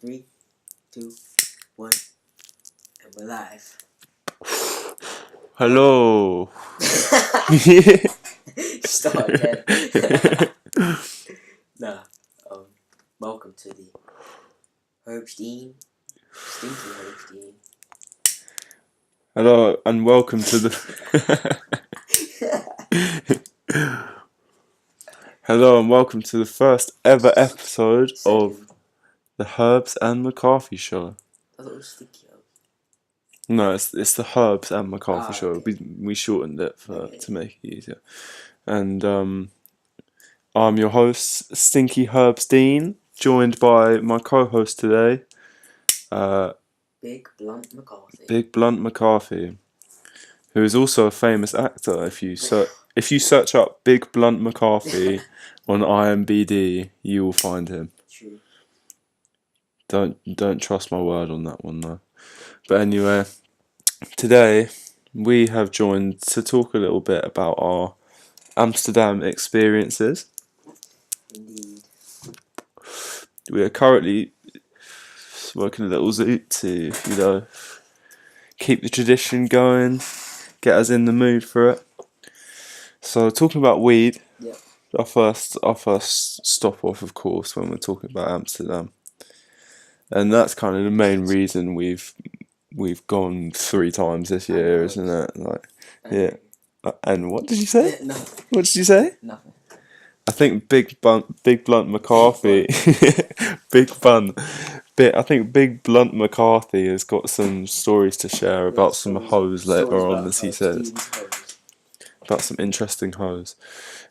3, 2, 1, and we're live. Hello. Start again. Nah. Welcome to the Herbz, stinky Herbz. Hello and welcome to the Hello and welcome to the first ever episode of the Herbz and McCarthy show. I thought it was Stinky Herbz. No, it's the Herbz and McCarthy show. Okay. We shortened it to make it easier. And I'm your host, Stinky Herbz, joined by my co-host today, Big Blunt McCarthy. Big Blunt McCarthy, who is also a famous actor. If you search up Big Blunt McCarthy on IMDb, you will find him. True. Don't trust my word on that one though. But anyway, today we have joined to talk a little bit about our Amsterdam experiences. Indeed. We are currently smoking a little zoot to, keep the tradition going, get us in the mood for it. So talking about weed, Yeah. our first stop off, of course, when we're talking about Amsterdam, and that's kind of the main reason we've gone 3 times this year, isn't it? Yeah. And what did you say? Nothing. What did you say? Nothing. I think Big Blunt McCarthy, I think Big Blunt McCarthy has got some stories to share about some hoes later on, as he says. About some interesting hoes.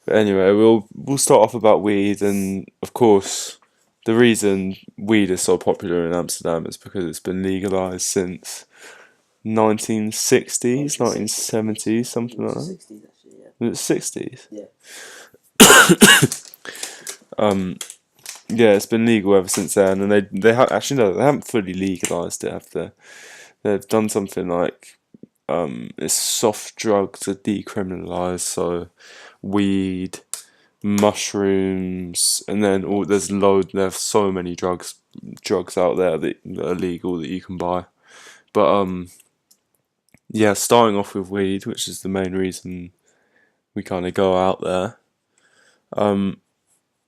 But anyway, we'll start off about weed, and of course, the reason weed is so popular in Amsterdam is because it's been legalized since 1960s, 1970s, something like that. 60s actually, yeah. Was it 60s? Yeah. Yeah, it's been legal ever since then, and they haven't fully legalized it, have they? They've done something like it's soft drugs are decriminalized, so weed, mushrooms, and then there's so many drugs out there that are legal that you can buy. But yeah, starting off with weed, which is the main reason we kind of go out there.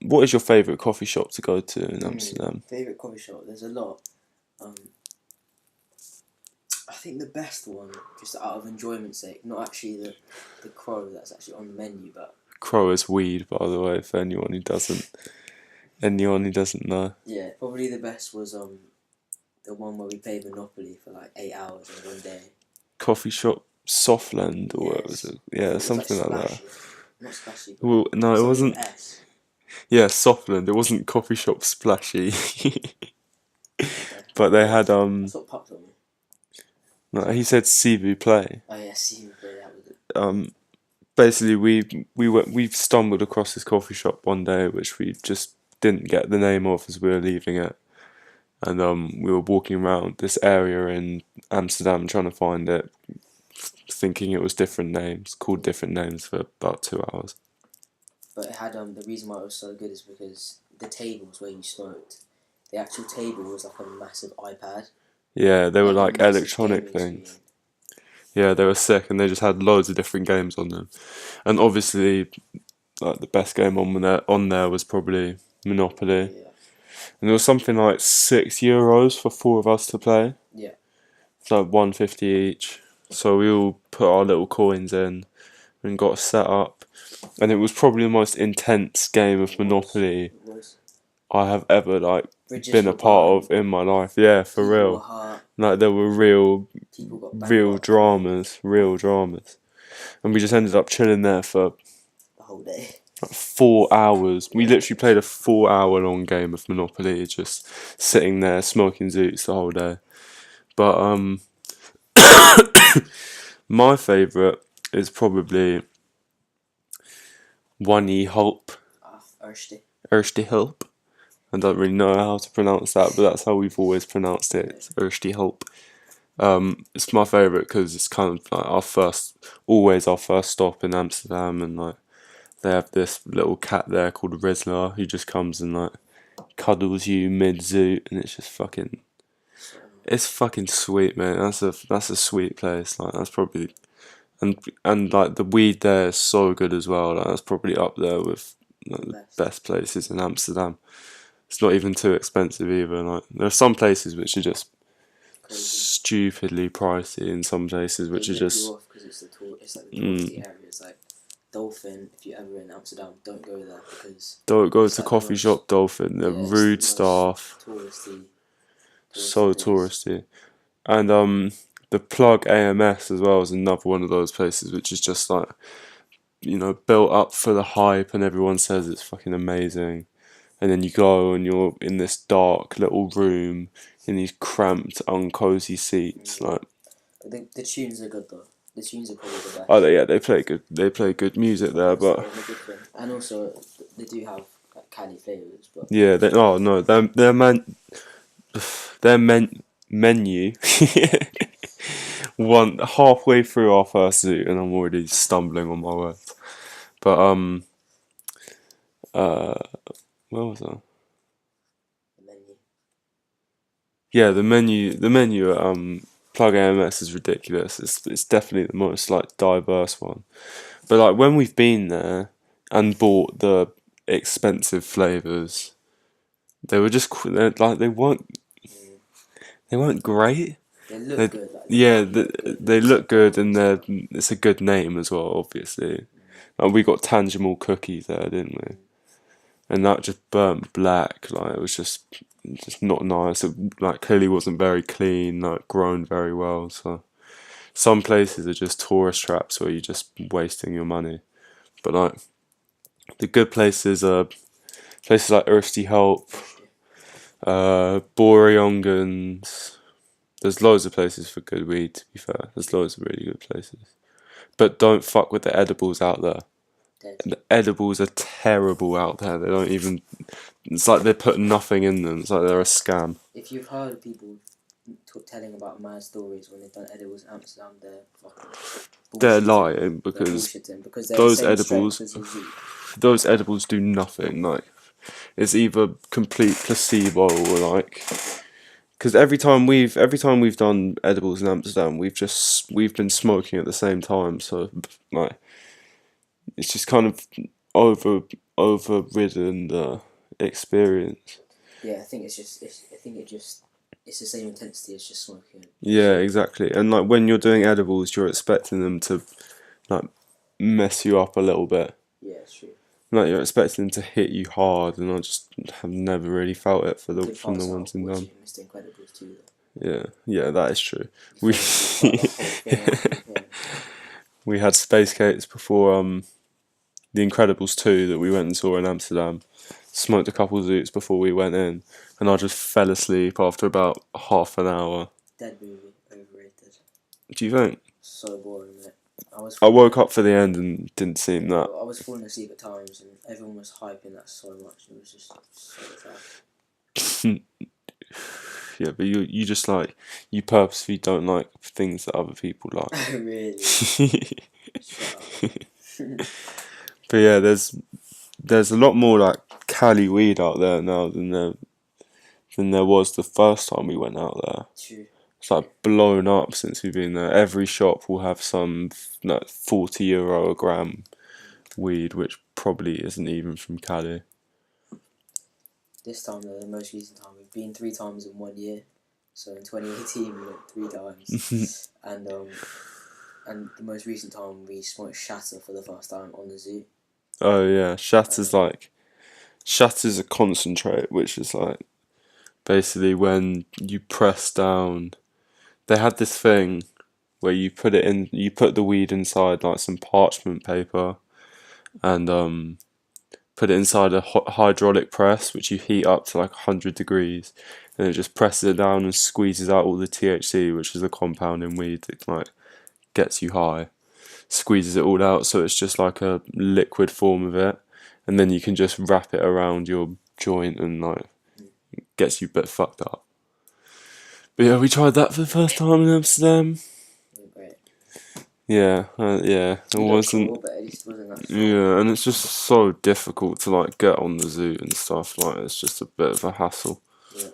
What is your favourite coffee shop to go to in Amsterdam? Favourite coffee shop? There's a lot. I think the best one, just out of enjoyment's sake, not actually the crow that's actually on the menu, but Crow is weed, by the way, for anyone who doesn't know. yeah, probably the best was the one where we played Monopoly for like 8 hours in one day. Coffee shop Softland, or what was it? Yeah, something like that. Not Splashy. Well, no, it wasn't. S. Yeah, Softland. It wasn't coffee shop Splashy. But they had That's what popped on me. No, he said Cebu Play. Oh yeah, see, that was it. Basically, we stumbled across this coffee shop one day, which we just didn't get the name of as we were leaving it, and we were walking around this area in Amsterdam trying to find it, thinking it was called different names for about 2 hours. But it had the reason why it was so good is because the tables where you smoked, the actual table was like a massive iPad. Yeah, they were like a massive electronic gaming things. screen. Yeah, they were sick, and they just had loads of different games on them. And obviously, like the best game on there was probably Monopoly. Yeah. And there was something like €6 for 4 of us to play. Yeah. It's like $1.50 each. So we all put our little coins in and got set up. And it was probably the most intense game of Monopoly It was. I have ever Bridges been a were part burned, of in my life. Yeah, for people real. were hurt, Like there were real people got bankrupt dramas. And we just ended up chilling there for the whole day. like 4 hours. We literally played a 4-hour long game of Monopoly, just sitting there smoking zoots the whole day. But my favourite is probably Untitled Chapter. I don't really know how to pronounce that, but that's how we've always pronounced it. It's Untitled. It's my favourite because it's kind of like our first stop in Amsterdam, and like they have this little cat there called Rizzler who just comes and like cuddles you mid-zoot, and it's just fucking... It's fucking sweet, man. That's a sweet place. Like, that's probably... And like, the weed there is so good as well. Like, that's probably up there with like, the best places in Amsterdam. It's not even too expensive either. Like, there are some places which are just stupidly pricey, and some places which are just... It's like the touristy area. It's like Dolphin. If you're ever in Amsterdam, don't go there because don't go to coffee shop Dolphin. They're rude staff. Touristy. So touristy. And the Plug AMS as well is another one of those places which is just like, you know, built up for the hype, and everyone says it's fucking amazing. And then you go and you're in this dark little room in these cramped, uncosy seats. Like, the tunes are good though. The tunes are probably the best. Oh, yeah, they play good. They play good music there, but and also they do have like Cali flavors. But yeah, their menu. Halfway through our first zoot, and I'm already stumbling on my words. But where was I? The menu. Yeah, the menu at Plug AMS is ridiculous. It's definitely the most like diverse one. But like, when we've been there and bought the expensive flavors, they were just like, they weren't great. They look good. Like, yeah, they look good, and it's a good name as well, obviously. Like, we got Tangible cookies there, didn't we? And that just burnt black. Like, it was just not nice. It like clearly wasn't very clean, like grown very well. So some places are just tourist traps where you're just wasting your money. But like, the good places are places like Help, Boiiis. There's loads of places for good weed, to be fair. There's loads of really good places. But don't fuck with the edibles out there. The edibles are terrible out there. They don't even... It's like they put nothing in them. It's like they're a scam. If you've heard people telling about mad stories when they've done edibles in Amsterdam, they're fucking bullshitting. They're lying because those edibles do nothing. Like, it's either complete placebo or like... Because every time we've done edibles in Amsterdam, we've been smoking at the same time, so like, it's just kind of overridden the experience. Yeah, I think it's the same intensity as just smoking. Yeah, exactly. And like, when you're doing edibles, you're expecting them to like mess you up a little bit. Yeah, it's true. Like, you're expecting them to hit you hard, and I just have never really felt it from the ones in them. Yeah, that is true. We had Space Cates before the Incredibles 2 that we went and saw in Amsterdam. Smoked a couple zoots before we went in, and I just fell asleep after about half an hour. Dead movie, overrated. Do you think? So boring, mate. I woke up for the end and didn't seem that. I was falling asleep at times, and everyone was hyping that so much. It was just so tough. Yeah, but you just like, you purposely don't like things that other people like. Really? Shut up. But yeah, there's a lot more like Cali weed out there now than there was the first time we went out there. True. It's like blown up since we've been there. Every shop will have some like €40 a gram weed, which probably isn't even from Cali. This time, though, the most recent time, we've been 3 times in 1 year. So in 2018, we went 3 times. And the most recent time, we smoked shatter for the first time on the zoo. Oh yeah, Shatter's a concentrate, which is like basically when you press down. They had this thing where you put the weed inside like some parchment paper, and put it inside a hydraulic press, which you heat up to like 100 degrees, and it just presses it down and squeezes out all the THC, which is a compound in weed that like gets you high. Squeezes it all out, so it's just like a liquid form of it, and then you can just wrap it around your joint, and like, it gets you a bit fucked up. But yeah, we tried that for the first time in Amsterdam. Great. Yeah, it wasn't. Cool, but it just wasn't that fun. Yeah, and it's just so difficult to like get on the zoot and stuff. Like it's just a bit of a hassle. Yeah.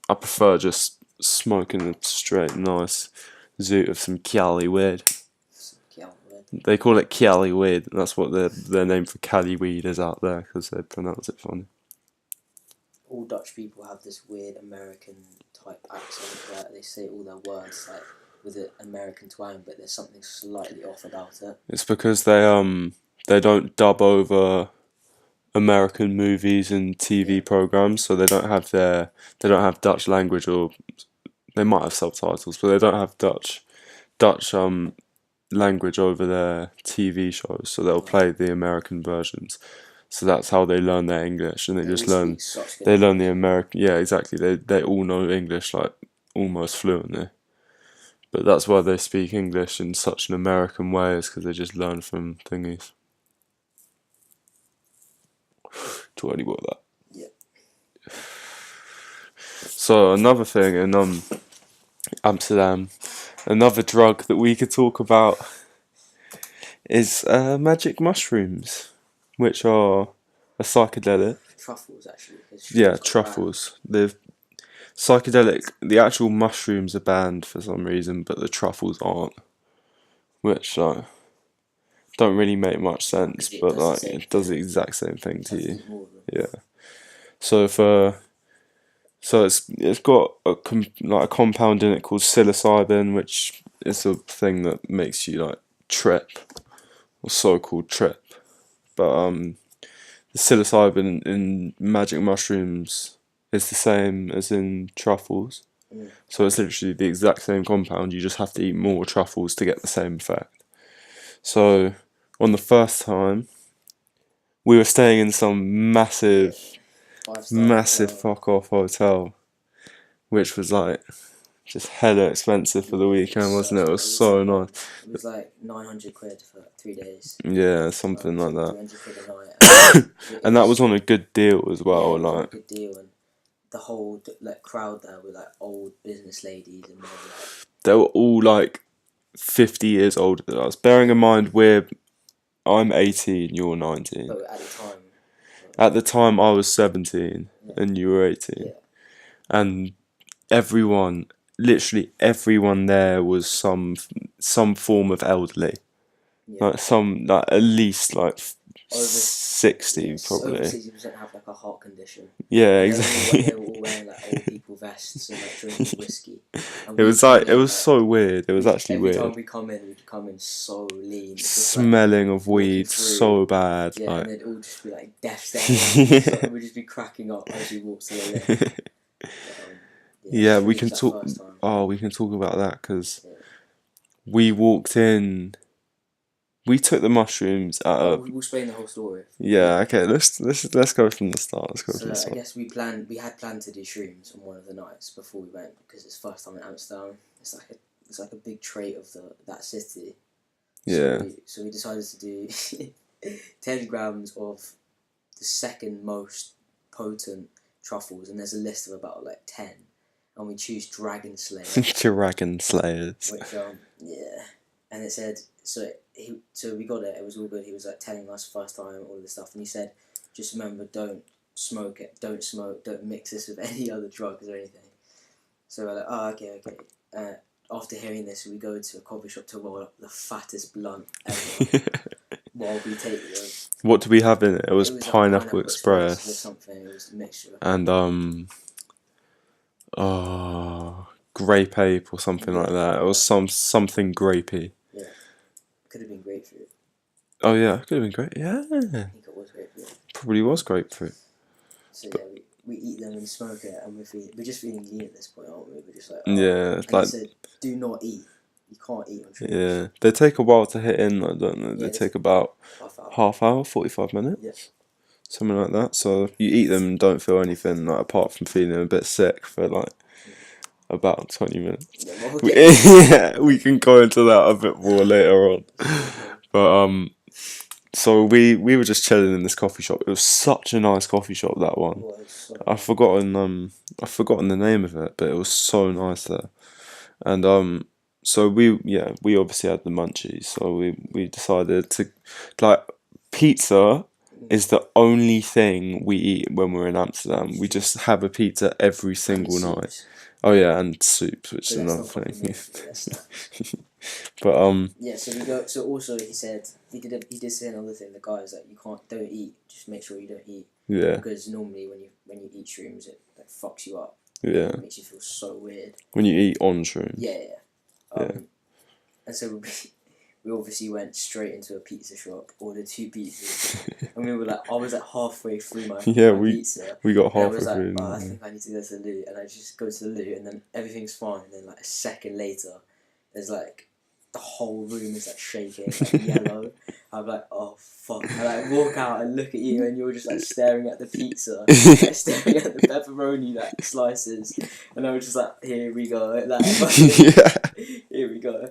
I prefer just smoking a straight nice zoot of some Cali weed. They call it Cali weed. That's what their name for Cali weed is out there because they pronounce it funny. All Dutch people have this weird American type accent where they say all their words like with an American twang, but there's something slightly off about it. It's because they don't dub over American movies and TV programs, so they don't have Dutch language, or they might have subtitles, but they don't have Dutch language over their TV shows, so they'll play the American versions. So that's how they learn their English, and they learn the American. Yeah, exactly. They all know English like almost fluently, but that's why they speak English in such an American way, is because they just learn from thingies. Do any more of that? Yeah. So another thing in Amsterdam, another drug that we could talk about is magic mushrooms, which are a psychedelic. Truffles, actually. Yeah, truffles. The psychedelic, the actual mushrooms are banned for some reason, but the truffles aren't, which don't really make much sense, but like it does the exact same thing to you. Yeah. So it's got a compound in it called psilocybin, which is a thing that makes you like trip, or so-called trip. But the psilocybin in magic mushrooms is the same as in truffles. So it's literally the exact same compound. You just have to eat more truffles to get the same effect. So on the first time, we were staying in some massive fuck off hotel, which was like just hella expensive for the weekend, wasn't it? It was so nice. It was like 900 quid for 3 days. Yeah, something like that. And that was on a good deal as well. Yeah, like a good deal, and the whole like crowd there were like old business ladies, and they were all like 50 years older than us. Bearing in mind I'm 18, you're 19. But at the time I was 17 and you were 18. Yeah. And literally everyone there was some form of elderly. Yeah. Like at least like over 60 probably. Over 60% have like a heart condition. Yeah, exactly. They were all wearing like old people vests and like drinking whiskey. It was so weird. It was actually weird. Every time we'd come in so lean. Smelling of weed so bad. Yeah, and they'd all just be like death staring. And we'd just be cracking up as we walked to the lift. Yeah, we can talk. We can talk about that because we walked in. We took the mushrooms at a. We'll explain the whole story. Yeah. Okay. Let's go from the start. I guess we had planned to do shrooms on one of the nights before we went because it's first time in Amsterdam. It's like a big trait of that city. Yeah. So we decided to do 10 grams of the second most potent truffles, and there's a list of about like 10. And we choose Dragon Slayer. Dragon Slayers. Which and it said so we got it. It was all good. He was like telling us first time all this stuff, and he said, just remember, don't smoke, don't mix this with any other drugs or anything. So we're like, oh okay. After hearing this, we go to a coffee shop to roll up the fattest blunt ever. While we take them. What did we have in it? It was Pineapple Express. With something. It was a mixture. And grape ape or something like that. It was something grapey. Yeah, could have been grapefruit. Oh yeah, it could have been grape. Yeah, I think it was grapefruit. Probably was grapefruit. So yeah, we eat them and smoke it, and we're just feeling lean at this point, aren't we? We're just like yeah, he said, do not eat. You can't eat on shrooms. Yeah, they take a while to hit in. I don't know. They take about half hour, 45 minutes. Yeah. Something like that. So you eat them and don't feel anything, like, apart from feeling a bit sick for like about 20 minutes. Yeah, we can go into that a bit more later on. But so we were just chilling in this coffee shop. It was such a nice coffee shop, that one. I've forgotten the name of it, but it was so nice there. And so we obviously had the munchies, so we decided to, like, pizza is the only thing we eat when we're in Amsterdam. We just have a pizza every single night. Soups. Oh yeah, and soups, which is But another that's not thing. fucking But yeah, so we go. So also he said he did say another thing. The guy was like, you don't eat. Just make sure you don't eat. yeah, Because normally when you eat shrooms, it like fucks you up. yeah. It makes you feel so weird. When you eat on shrooms. Yeah. Yeah. And so we obviously went straight into a pizza shop, ordered 2 pizzas, and we were like, I was like halfway through my pizza. We got And I halfway was like, through. I think I need to go to the loo, and I just go to the loo, and then everything's fine. And then like a second later, there's like the whole room is like shaking, like yellow. I'm like, oh fuck! I like walk out and look at you, and you're just like staring at the pizza, like staring at the pepperoni like slices, and I was just like, here we go, like here we go.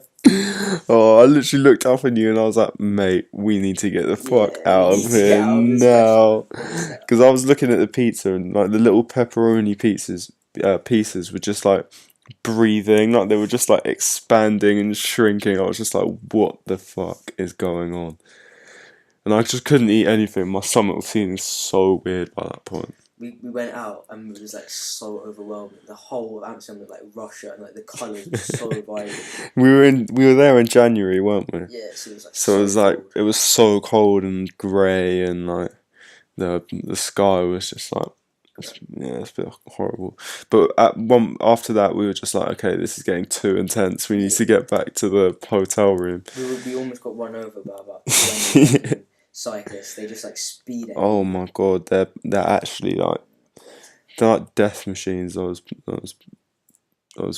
Oh, I literally looked up on you and I was like, mate, we need to get the fuck out of here now. Because I was looking at the pizza and like the little pepperoni pieces were just like breathing, like they were just like expanding and shrinking. I was just like, what the fuck is going on? And I just couldn't eat anything. My stomach was feeling so weird by that point. We went out and it was like so overwhelming. The whole of Amsterdam was like Russia, and like the colours were so vibrant. We were there in January, weren't we? Yeah, so it was like so it was like cold. It was so cold and grey, and like the sky was just like it's a bit horrible. But after that we were just like, okay, this is getting too intense. We need to get back to the hotel room. We almost got run over by about 20 cyclists. They just like speed at Oh my god, they're actually like death machines. Those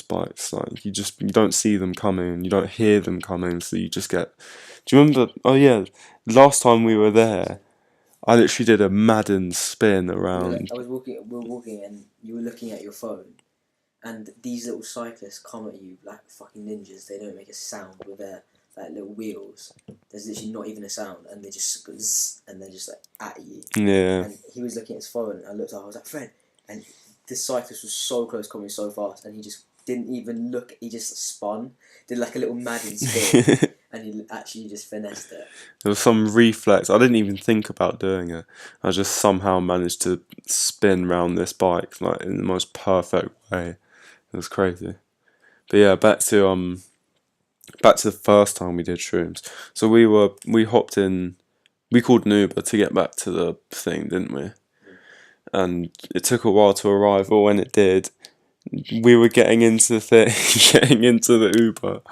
bikes, like you don't see them coming, you don't hear them coming, so you just get. Do you remember? Oh yeah, last time we were there, I literally did a Madden spin around. We were walking, and you were looking at your phone, and these little cyclists come at you like fucking ninjas. They don't make a sound with their like little wheels. There's literally not even a sound, and they just go zzz, and they're just like at you. Yeah. And he was looking at his phone, and I looked up. I was like, Fred, and this cyclist was so close, coming so fast, and he just didn't even look. He just spun, did like a little Madden spin, and he actually just finessed it. There was some reflex. I didn't even think about doing it. I just somehow managed to spin round this bike like in the most perfect way. It was crazy. But yeah, back to the first time we did shrooms. So we hopped in. We called an Uber to get back to the thing, didn't we? And it took a while to arrive, but when it did, we were getting into the thing, getting into the Uber,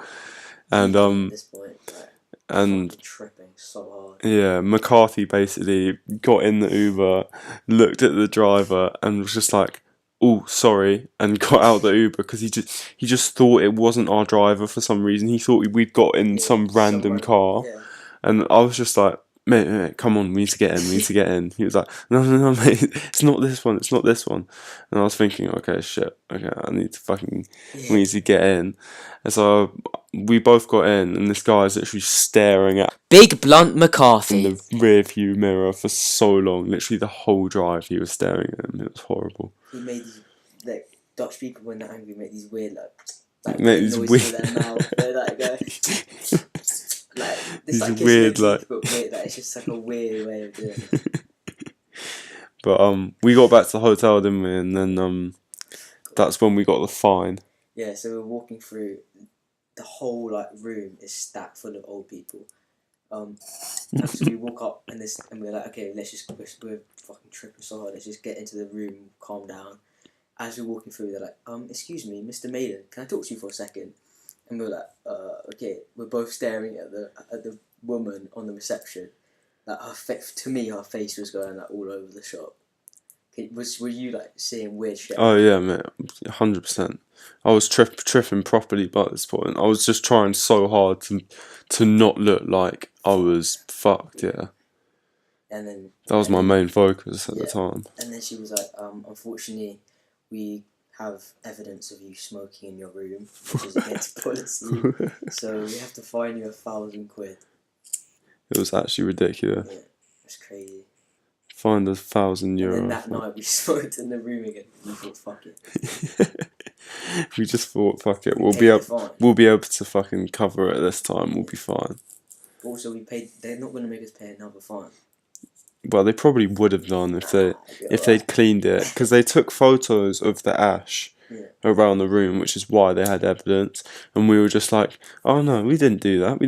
and at this point, like, and tripping so hard. Yeah, McCarthy basically got in the Uber, looked at the driver, and was just like, "Oh, sorry," and got out the Uber because he just thought it wasn't our driver for some reason. He thought we'd got in some random car, and I was just like, mate, come on, we need to get in. He was like, no, mate, it's not this one. And I was thinking, okay, shit, okay, we need to get in. And so we both got in, and this guy is literally staring at Big Blunt McCarthy in the rear view mirror for so long. Literally the whole drive, he was staring at him. It was horrible. He made these, like, Dutch people when they're angry make these weird, like noises with their mouth. They're like, like this like weird, like it's just like a weird way of doing it. But we got back to the hotel, didn't we? And then that's when we got the fine. Yeah, so we're walking through. The whole like room is stacked full of old people. And so we walk up and we're like, okay, we're fucking tripping so hard. Let's just get into the room, calm down. As we're walking through, they're like, excuse me, Mr. Maiden, can I talk to you for a second? And we're like, okay. We're both staring at the woman on the reception. Like to me, her face was going like all over the shop. Were you like seeing weird shit? Oh yeah, mate, 100%. I was tripping properly by this point. I was just trying so hard to not look like I was fucked. Yeah. And then that was my main focus at the time. And then she was like, unfortunately, we have evidence of you smoking in your room, which is against policy. So we have to fine you 1,000 quid. It was actually ridiculous. Yeah, it's crazy. Fined €1,000. And then that night we smoked in the room again. We thought, fuck it. We just thought, fuck it, we'll Take be the able, fine. we'll be able to fucking cover it this time. We'll be fine. Also, we paid. They're not going to make us pay another fine. Well, they probably would have done if It'd be they'd cleaned it, because they took photos of the ash around the room, which is why they had evidence. And we were just like, oh no, we didn't do that.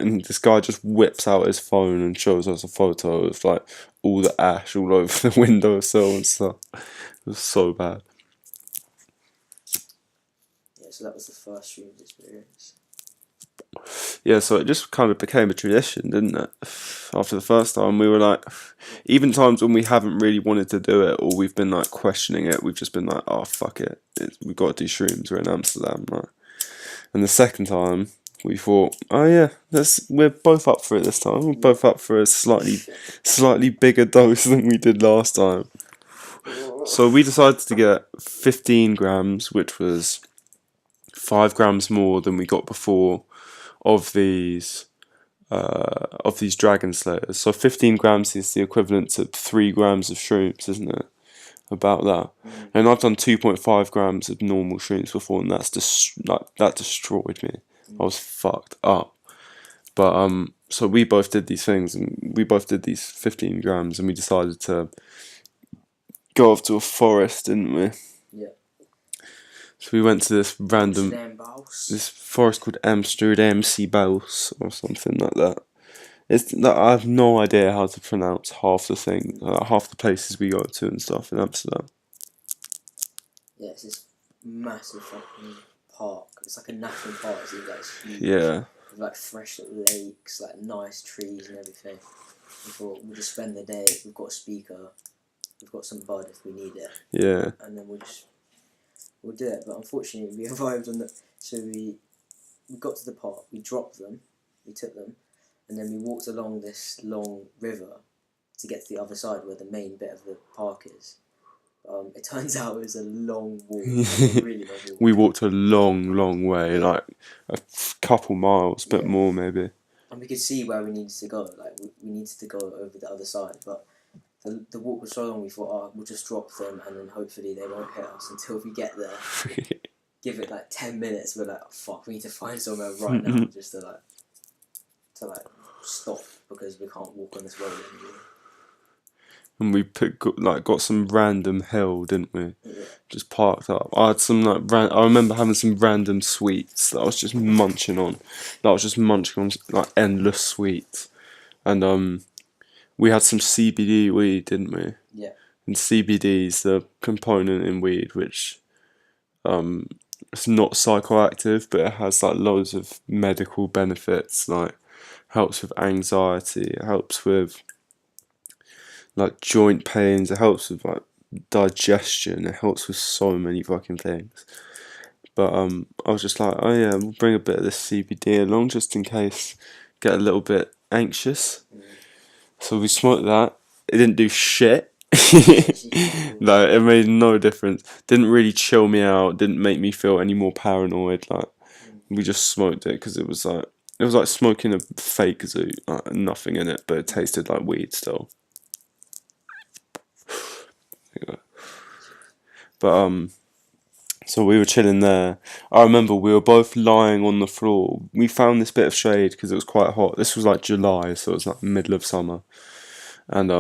And this guy just whips out his phone and shows us a photo of like all the ash all over the windowsill and stuff. It was so bad. Yeah, so that was the first shrooms experience. Yeah, so it just kind of became a tradition, didn't it? After the first time, we were like, even times when we haven't really wanted to do it, or we've been like questioning it, we've just been like, oh fuck it, we've got to do shrooms. We're in Amsterdam, right? And the second time, we thought, oh yeah, we're both up for it this time. We're both up for a slightly bigger dose than we did last time. So we decided to get 15 grams, which was 5 grams more than we got before, of these dragon slayers. So 15 grams is the equivalent to 3 grams of shrooms, isn't it? About that. And I've done 2.5 grams of normal shrooms before, and that destroyed me. I was fucked up. But so we both did these things, and we both did these 15 grams, and we decided to go off to a forest, didn't we? Yeah. So we went to this random This forest called AMSTERDAM or something like that. I have no idea how to pronounce half the places we go to and stuff in Amsterdam. Yeah, it's this massive fucking park. It's like a national park, so it's huge. Yeah. With like fresh lakes, like nice trees and everything. We thought we'll just spend the day. We've got a speaker. We've got some bud if we need it. Yeah. And then we'll do it. But unfortunately, we arrived on the. So we got to the park. We dropped them. We took them. And then we walked along this long river to get to the other side where the main bit of the park is. It turns out it was a long walk, a really long walk. We walked a long way, like a couple miles, but more maybe. And we could see where we needed to go. Like we needed to go over the other side, but the walk was so long. We thought, oh, we'll just drop them, and then hopefully they won't hit us until we get there. Give it like 10 minutes. We're like, oh, fuck, we need to find somewhere right now just to stop, because we can't walk on this road anymore. And we got some random hill, didn't we? Yeah. Just parked up. I had some I remember having some random sweets that I was just munching on. Like endless sweets. And we had some CBD weed, didn't we? Yeah. And CBD is the component in weed which it's not psychoactive, but it has like loads of medical benefits, like helps with anxiety, it helps with like joint pains, it helps with like digestion, it helps with so many fucking things. But I was just like, oh yeah, we'll bring a bit of this CBD along just in case get a little bit anxious. So we smoked that. It didn't do shit. Like it made no difference. Didn't really chill me out, didn't make me feel any more paranoid. Like we just smoked it because it was like smoking a fake zoo, like nothing in it, but it tasted like weed still. But so we were chilling there. I remember we were both lying on the floor. We found this bit of shade because it was quite hot. This was like July, so it was like middle of summer, and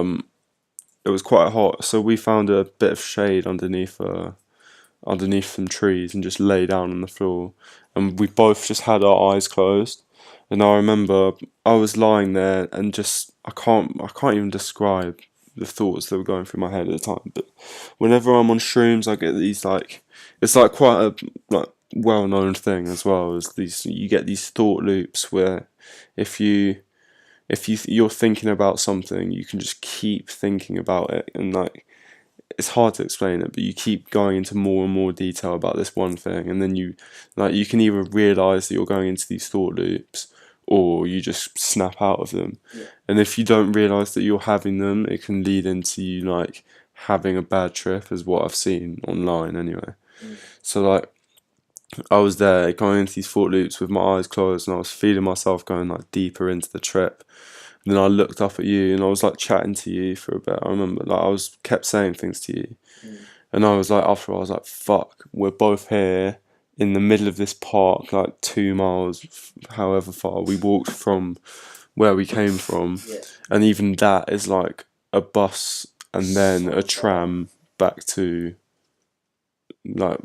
it was quite hot. So we found a bit of shade underneath some trees and just lay down on the floor. And we both just had our eyes closed. And I remember I was lying there and just I can't even describe the thoughts that were going through my head at the time. But whenever I'm on shrooms, I get these like, it's like quite a like well-known thing as well, as you get these thought loops where if you're thinking about something, you can just keep thinking about it, and like it's hard to explain it, but you keep going into more and more detail about this one thing, and then you can either realise that you're going into these thought loops, or you just snap out of them. Yeah. And if you don't realise that you're having them, it can lead into you like having a bad trip, is what I've seen online anyway. So like I was there going into these thought loops with my eyes closed, and I was feeling myself going like deeper into the trip. And then I looked up at you, and I was like chatting to you for a bit. I remember like I kept saying things to you, and I was like, after I was like, fuck, we're both here, in the middle of this park, like 2 miles, however far we walked from where we came from, and even that is like a bus and then a tram back to like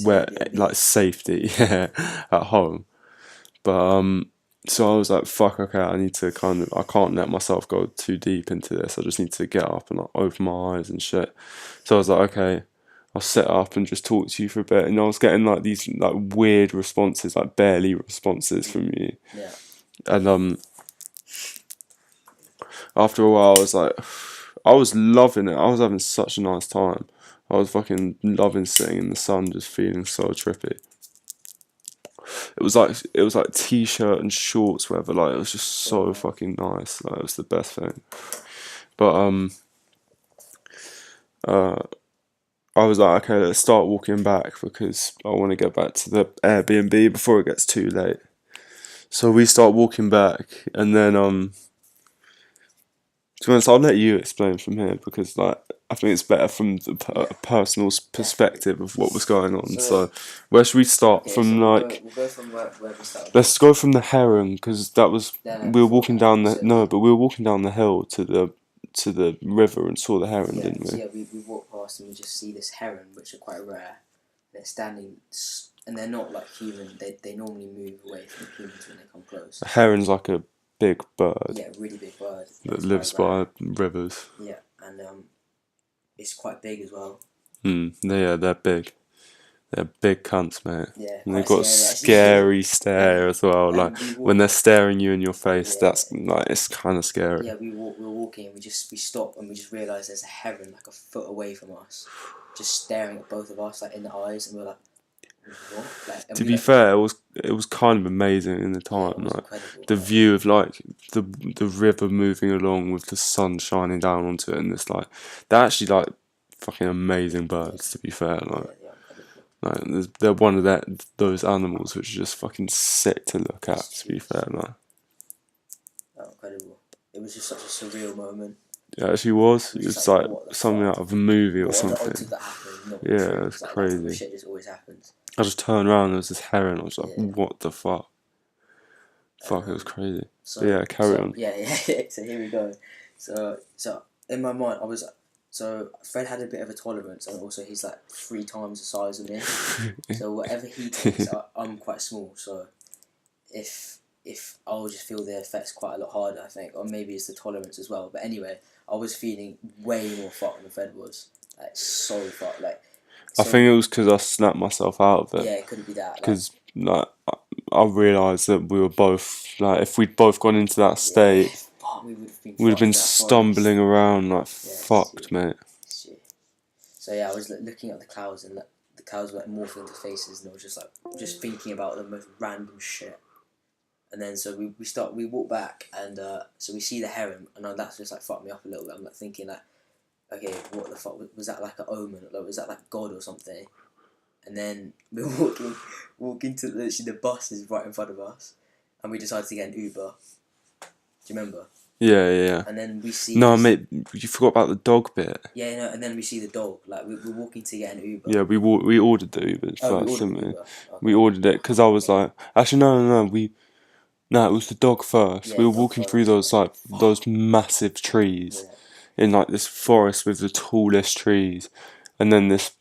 where like safety, yeah, at home. But so I was like, fuck, okay, I need to I can't let myself go too deep into this. I just need to get up and like open my eyes and shit. So I was like, okay, I'll sit up and just talk to you for a bit. And I was getting like these like weird responses, like barely responses from you. Yeah. And after a while, I was like, I was loving it. I was having such a nice time. I was fucking loving sitting in the sun, just feeling so trippy. It was like t-shirt and shorts, whatever. Like it was just so fucking nice. Like it was the best thing. But I was like, okay, let's start walking back because I want to get back to the Airbnb before it gets too late. So we start walking back, and then to be honest, I'll let you explain from here because like I think it's better from the personal perspective of what was going on. So where should we start from? So like we'll go from where we started. Let's go from the heron because that was we were walking down the but we were walking down the hill to the river and saw the heron, didn't we? So yeah, we walk past and we just see this heron, which are quite rare. They're standing, and they're not like human. They normally move away from humans when they come close. A heron's like a big bird. Yeah, really big bird that lives by rivers. Yeah, and it's quite big as well. They're big. They're big cunts, mate. Yeah, and they've got a scary stare as well. And like when they're staring you in your face, that's like it's kind of scary. Yeah, we were walking and we stop and we just realised there's a heron like a foot away from us, just staring at both of us like in the eyes, and we're like, what? Like, to be fair, it was kind of amazing in the time, like incredible, the view of like the river moving along with the sun shining down onto it, and it's like they're actually like fucking amazing birds. To be fair, like they're one of those animals which are just fucking sick to look at. To be fair, like incredible. It was just such a surreal moment. It actually was. It was like something out of a movie or something. Yeah, it was crazy. Shit just always happens. I just turned around and there was this heron. I was like, what the fuck? Fuck, it was crazy. So, carry on. Yeah. So here we go. So in my mind, I was... So Fred had a bit of a tolerance, and also he's like 3 times the size of me. So whatever he takes, I'm quite small. So if I'll just feel the effects quite a lot harder, I think, or maybe it's the tolerance as well. But anyway, I was feeling way more fucked than Fred was. Like so fucked. Like I think it was because I snapped myself out of it. Yeah, it couldn't be that. Because like I realised that we were both like, if we'd both gone into that state. We'd have been stumbling around like fucked, mate. Shit. So yeah, I was looking at the clouds, and the clouds were like morphing into faces, and I was just like thinking about the most random shit. And then so we walk back, and so we see the heron, and that's just like fucked me up a little bit. I'm like thinking like, okay, what the fuck was that, like an omen? Like, was that like God or something? And then we're walking to literally the bus is right in front of us, and we decided to get an Uber. Do you remember? Yeah. And then we see... No, mate, you forgot about the dog bit. Yeah, no, and then we see the dog. Like, we're walking to get an Uber. Yeah, we ordered the Uber first, didn't we? Okay. We ordered it, because I was like... Actually, no, it was the dog first. Yeah, we were walking through those massive trees. In, like, this forest with the tallest trees. And then this,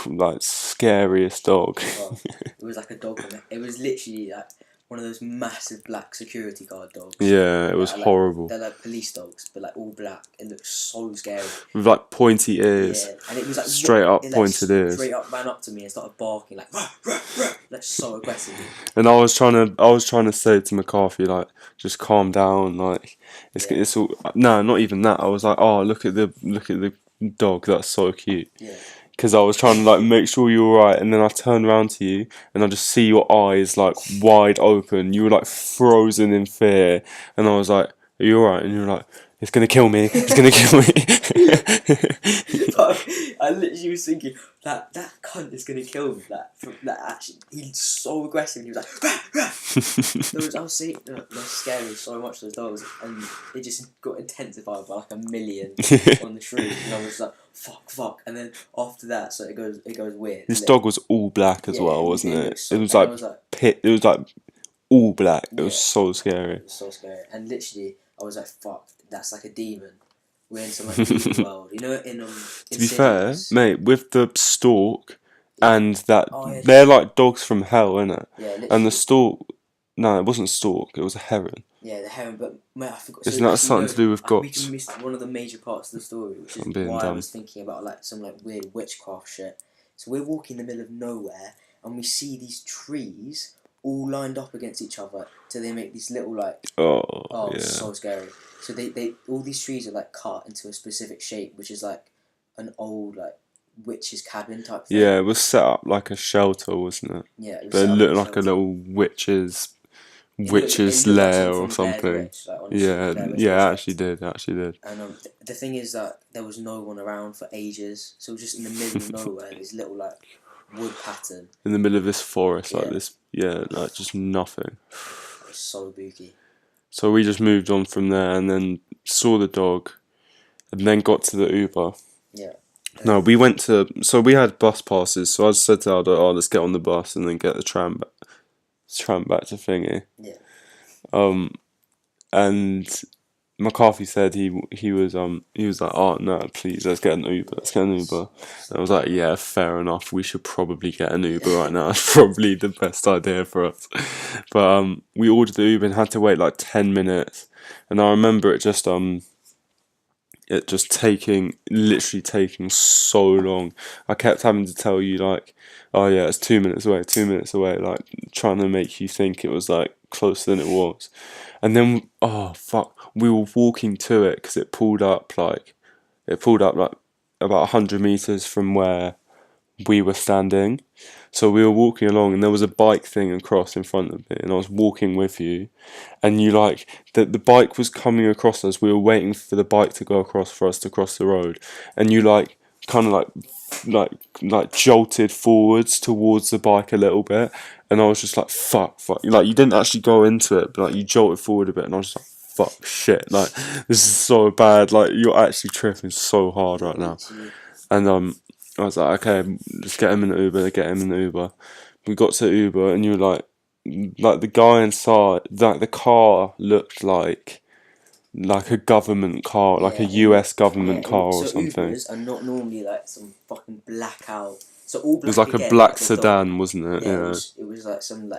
like, scariest dog. It was like a dog. It was literally, like... one of those massive black security guard dogs. Yeah, it was horrible. They're like police dogs, but like all black. It looks so scary. With like pointy ears. Yeah, and it was like straight up pointed ears. Straight up ran up to me and started barking like, rah, rah, rah, like so aggressively. And I was trying to say to McCarthy, like, just calm down, like it's all. No, not even that. I was like, oh, look at the dog. That's so cute. Yeah. Because I was trying to like make sure you were right, and then I turned around to you, and I just see your eyes like wide open. You were like frozen in fear, and I was like, "Are you alright?" And you were like, It's gonna kill me. It's gonna kill me. I literally was thinking that cunt is gonna kill me. That actually, he's so aggressive. He was like, rah, rah. I was saying, they're scaring so much, those dogs, and it just got intensified by like a million on the tree, and I was like, fuck, and then after that, so it goes weird. This dog was all black as well, wasn't it? It was like pit. It was like all black. It was so scary. It was so scary, and literally, I was like, fuck, that's like a demon. We're in some like demon world, you know. To be fair, mate, with the stork and that, they're like dogs from hell, innit? Yeah, literally. And the stork, no, it wasn't stork. It was a heron. Yeah, the heron, but mate, I forgot. Isn't that something to do with gods? We missed one of the major parts of the story, which is why I was thinking about like some like weird witchcraft shit. So we're walking in the middle of nowhere, and we see these trees all lined up against each other, so they make these little like. Oh, yeah. So scary. So they all these trees are like cut into a specific shape, which is like an old like witch's cabin type thing. Yeah, it was set up like a shelter, wasn't it? Yeah, it looked like a little witch's lair or something. It actually did. And the thing is that there was no one around for ages, so just in the middle of nowhere, this little like wood pattern in the middle of this forest, like this. Yeah, like just nothing. It was so spooky. So we just moved on from there, and then saw the dog, and then got to the Uber. Yeah. No, we went to. So we had bus passes. So I said to Aldo, "Oh, let's get on the bus and then get the tram back to Thingy." Yeah. And McCarthy said he was like, "Oh no, please, let's get an Uber. And I was like, "Yeah, fair enough. We should probably get an Uber right now. It's probably the best idea for us." But we ordered the Uber and had to wait like 10 minutes. And I remember it just literally taking so long. I kept having to tell you like, "Oh yeah, it's 2 minutes away," like trying to make you think it was like closer than it was. And then, oh fuck, we were walking to it because it pulled up like about 100 meters from where we were standing. So we were walking along, and there was a bike thing across in front of me, and I was walking with you, and you like the bike was coming across us. We were waiting for the bike to go across for us to cross the road, and you like kind of like jolted forwards towards the bike a little bit, and I was just like fuck, like you didn't actually go into it, but like you jolted forward a bit, and I was just like fuck, shit, like this is so bad, like you're actually tripping so hard right now. And I was like, okay, just get him in the Uber. We got to Uber, and you were like the guy inside, like the car looked like a government car, like a US government car or something. Ubers are not normally like some fucking blackout. So all black. It was like a black sedan, wasn't it? Yeah. It was like some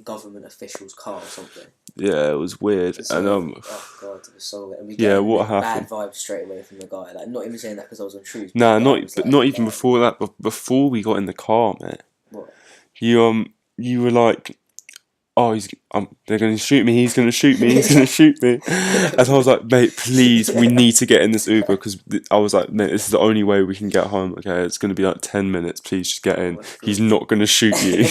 government official's car or something. Yeah, it was weird. So, and oh god, it was so weird. And we get what happened? Bad vibes straight away from the guy. Like, not even saying that because I was on truth. Nah, not even before that. But before we got in the car, mate. What? You were like, "Oh, they're going to shoot me. He's going to shoot me. And I was like, "Mate, please, we need to get in this Uber," because I was like, "Mate, this is the only way we can get home. Okay, it's going to be like 10 minutes. Please, just get in. He's not going to shoot you."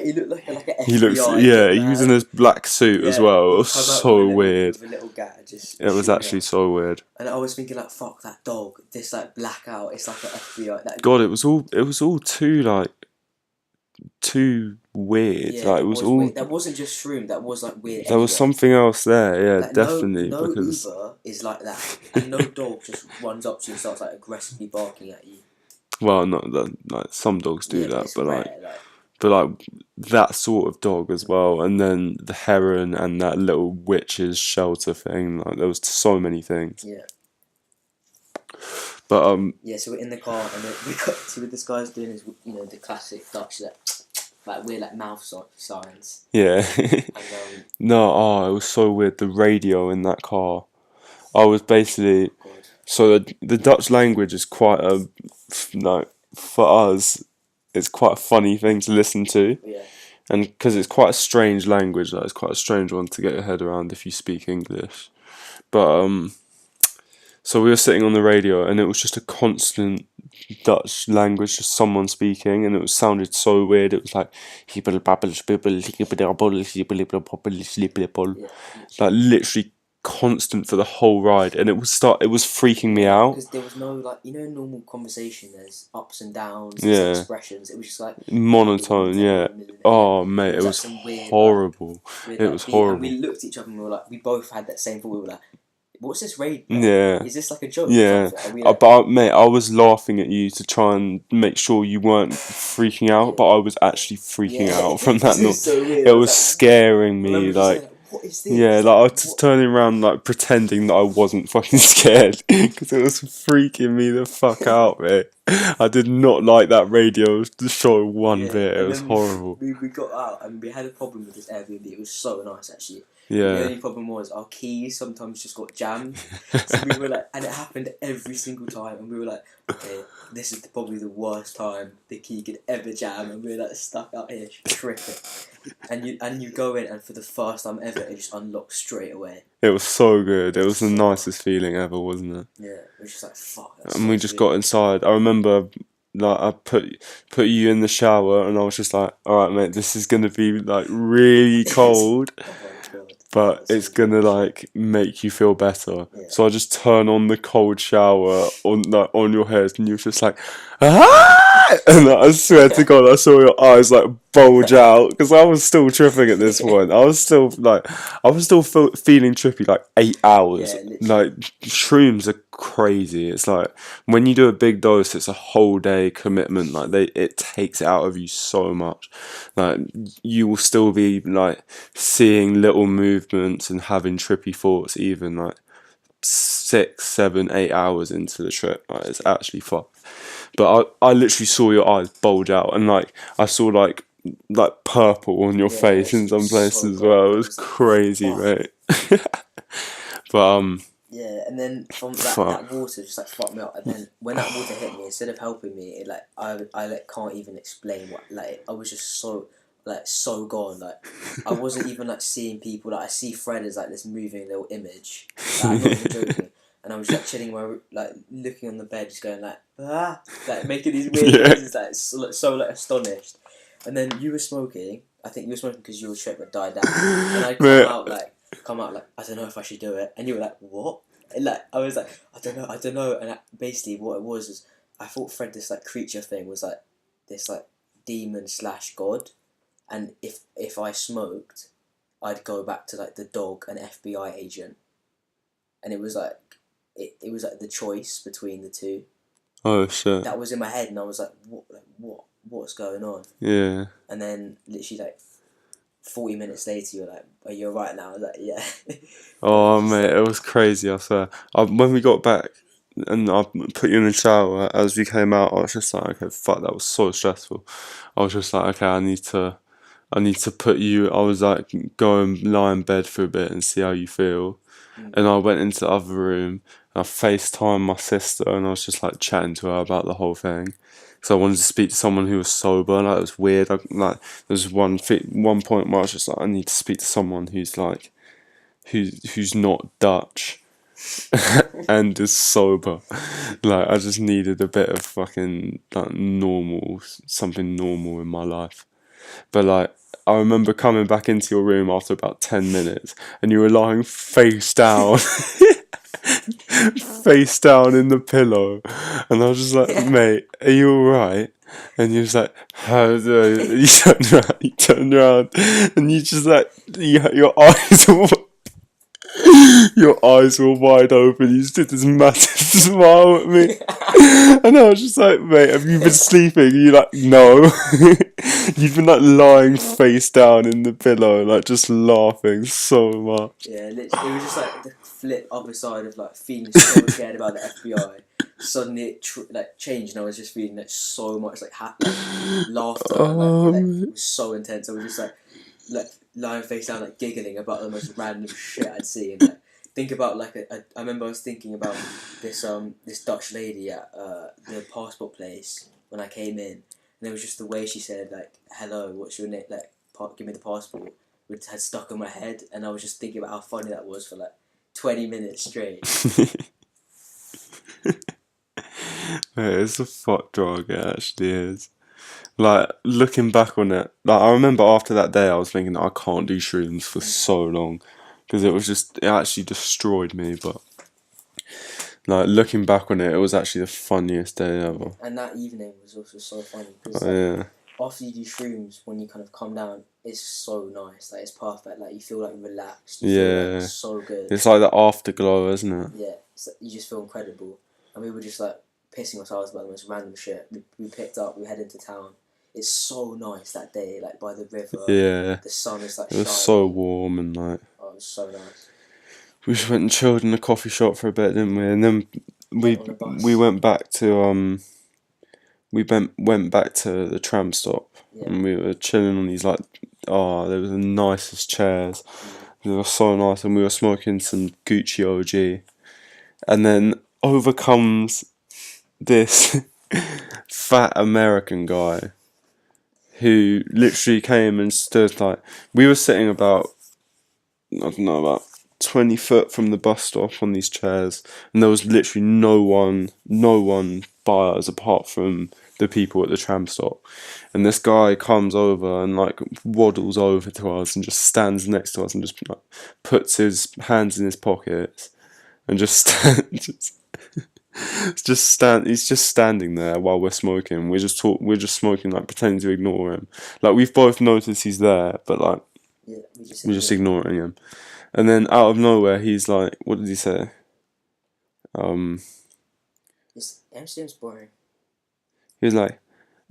He looked like an FBI. He was in his black suit as well. It was so weird. With a little gat, it was actually so weird. And I was thinking like, fuck that dog. This like blackout. It's like an FBI. God, it was all too weird. Yeah, like it was all weird. That wasn't just shroom, that was like weird. There was something else there, like, definitely. No because Uber is like that, and no dog just runs up to you and starts like aggressively barking at you. Well, not that, like some dogs do that, but rare, like that sort of dog as well. And then the heron and that little witch's shelter thing. Like there was so many things. Yeah. But yeah, so we're in the car, and we got to what this guy's doing is, you know, the classic Dutch like weird like mouth signs. Yeah. And, no, it was so weird. The radio in that car. I was basically so the Dutch language is quite for us, it's quite a funny thing to listen to. Yeah. And because it's quite a strange language, like it's quite a strange one to get your head around if you speak English. But so we were sitting on the radio, and it was just a constant Dutch language, just someone speaking, and it sounded so weird. It was like like literally constant for the whole ride, and it was freaking me out. Because there was no, like, normal conversation, there's ups and downs, Yeah. there's expressions. It was just like Monotone, yeah. Oh, mate, it was some weird, horrible. Weird, it was horrible. And we looked at each other and we were like, we both had that same thought. We were like, what's this raid? Yeah. Is this like a joke? Yeah. Like, but mate, I was laughing at you to try and make sure you weren't freaking out, but I was actually freaking out from that. So weird. It was scaring me, like. What is this? Yeah, like I was turning around, like pretending that I wasn't fucking scared because it was freaking me the fuck out, mate. I did not like that radio show one bit. It was horrible. We got out and we had a problem with this Airbnb. It was so nice, actually. Yeah. The only problem was our keys sometimes just got jammed. So we were like, and it happened every single time. And we were like, okay, this is probably the worst time the key could ever jam. And we were like stuck out here tripping. And you go in, and for the first time ever, it just unlocks straight away. It was so good. It was the nicest feeling ever, wasn't it? Yeah, it was just like, fuck. And we just got inside. I remember, like, I put you in the shower, and I was just like, all right, mate, this is gonna be like really cold. But it's gonna like make you feel better. Yeah. So I just turn on the cold shower on your head, and you're just like, ah! And I swear to God, I saw your eyes like bulge out because I was still tripping at this point. I was still feeling trippy like 8 hours. Yeah, like shrooms are crazy. It's like when you do a big dose, it's a whole day commitment. Like it takes it out of you so much. Like you will still be like seeing little movements and having trippy thoughts even like 6, 7, 8 hours into the trip. Like, it's actually fucked. But I literally saw your eyes bulge out, and like I saw like purple on your face in some places as well. It was crazy, mate. But yeah, and then from that water just like fucked me up. And then when that water hit me, instead of helping me, it like I like can't even explain what, like I was just so gone. Like I wasn't even like seeing people. Like I see Fred as like this moving little image. Like, I'm not even joking. And I was like chilling, like looking on the bed, just going like making these weird noises, like so like astonished. And then you were smoking. I think you were smoking because your trip had died down. And I come out like I don't know if I should do it. And you were like, what? And like I was like, I don't know. And basically what it was is I thought Fred, this like creature thing, was like this like demon / god. And if I smoked, I'd go back to like the dog and FBI agent. And it was like. It was like the choice between the two. Oh shit! That was in my head, and I was like, what's going on? Yeah. And then literally like 40 minutes later, you're like, are you alright now? I was like, yeah. Oh mate, it was crazy. I swear. When we got back, and I put you in the shower, as we came out, I was just like, okay, fuck, that was so stressful. I was just like, okay, I need to put you. I was like, go and lie in bed for a bit and see how you feel. And I went into the other room, and I FaceTimed my sister, and I was just like chatting to her about the whole thing. So I wanted to speak to someone who was sober. Like it was weird. There was one point where I was just like, I need to speak to someone who's like, who's not Dutch, and is sober. Like I just needed a bit of fucking like something normal in my life. But like. I remember coming back into your room after about 10 minutes, and you were lying face down, face down in the pillow, and I was just like, mate, are you alright? And you was like, how do I? You turned around, and you just like, your eyes were wide open. You just did this massive smile at me, and I was just like, mate, have you been sleeping? And you're like, no. You've been like lying face down in the pillow, like just laughing so much. Yeah, literally, it was just like the flip other side of like feeling so scared about the FBI. Suddenly it changed, and I was just feeling like so much like happy, laughter. It was so intense. I was just like lying face down, like giggling about the most random shit I'd see. And like think about like I remember I was thinking about this Dutch lady at the passport place when I came in. And it was just the way she said, like, hello, what's your name? Like, give me the passport. Which had stuck in my head. And I was just thinking about how funny that was for, like, 20 minutes straight. It's a fuck drug, it actually is. Like, looking back on it, like, I remember after that day, I was thinking, I can't do shrooms for so long. because it actually destroyed me. But like looking back on it, it was actually the funniest day ever. And that evening was also so funny because after you do shrooms, when you kind of come down, it's so nice. Like it's perfect. Like you feel like relaxed. You feel like so good. It's like the afterglow, isn't it? Yeah, you just feel incredible. And we were just like pissing ourselves about the most random shit. We picked up. We headed to town. It's so nice that day, like by the river. Yeah. The sun is like. It was so warm and like. Oh, it was so nice. We just went and chilled in the coffee shop for a bit, didn't we? And then we went back to went back to the tram stop, and we were chilling on these they were the nicest chairs. They were so nice, and we were smoking some Gucci OG, and then over comes this fat American guy who literally came and stood like we were sitting about 20 foot from the bus stop on these chairs, and there was literally no one by us apart from the people at the tram stop. And this guy comes over and like waddles over to us and just stands next to us and just like, puts his hands in his pockets and he's just standing there while we're smoking. We're just smoking, like pretending to ignore him. Like we've both noticed he's there, but like we're just ignoring him. And then out of nowhere, he's like, what did he say? Amsterdam's boring. He was like,